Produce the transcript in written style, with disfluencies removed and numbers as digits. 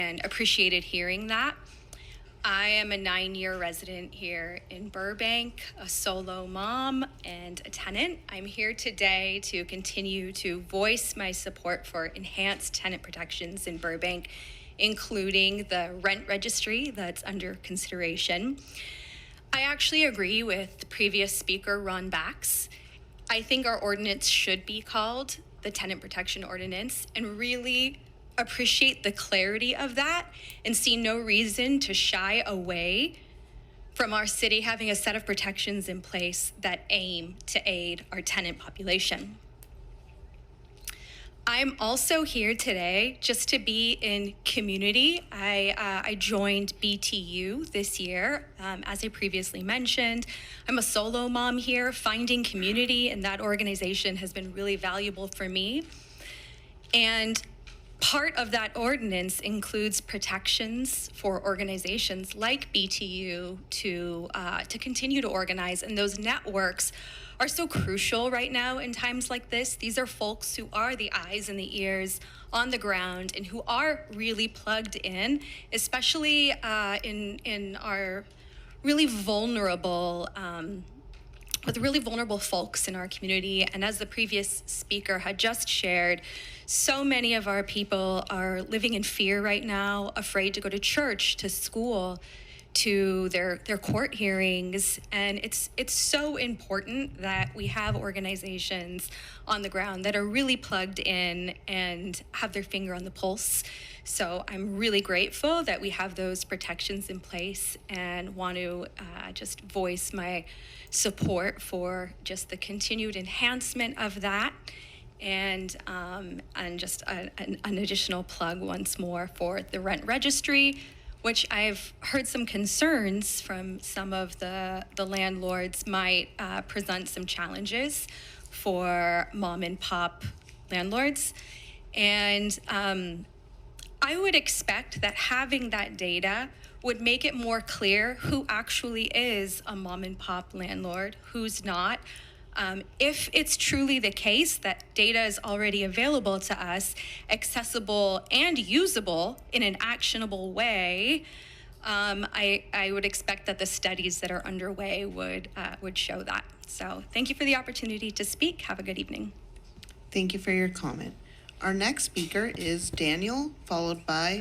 and appreciated hearing that. I am a 9-year resident here in Burbank, a solo mom and a tenant. I'm here today to continue to voice my support for enhanced tenant protections in Burbank, including the rent registry that's under consideration. I actually agree with the previous speaker, Ron Bax. I think our ordinance should be called the Tenant Protection Ordinance, and really appreciate the clarity of that and see no reason to shy away from our city having a set of protections in place that aim to aid our tenant population. I'm also here today just to be in community. I joined BTU this year. As I previously mentioned, I'm a solo mom here. Finding community in that organization has been really valuable for me. And part of that ordinance includes protections for organizations like BTU to continue to organize, and those networks are so crucial right now in times like this. These are folks who are the eyes and the ears on the ground and who are really plugged in, especially in our really vulnerable with really vulnerable folks in our community. And as the previous speaker had just shared, so many of our people are living in fear right now, afraid to go to church, to school, to their court hearings. And it's so important that we have organizations on the ground that are really plugged in and have their finger on the pulse. So I'm really grateful that we have those protections in place, and want to just voice my support for just the continued enhancement of that. And just an additional plug once more for the rent registry, which I've heard some concerns from some of the landlords might present some challenges for mom and pop landlords. And I would expect that having that data would make it more clear who actually is a mom and pop landlord, who's not. If it's truly the case that data is already available to us, accessible and usable in an actionable way, I would expect that the studies that are underway would show that. So thank you for the opportunity to speak. Have a good evening. Thank you for your comment. Our next speaker is Daniel, followed by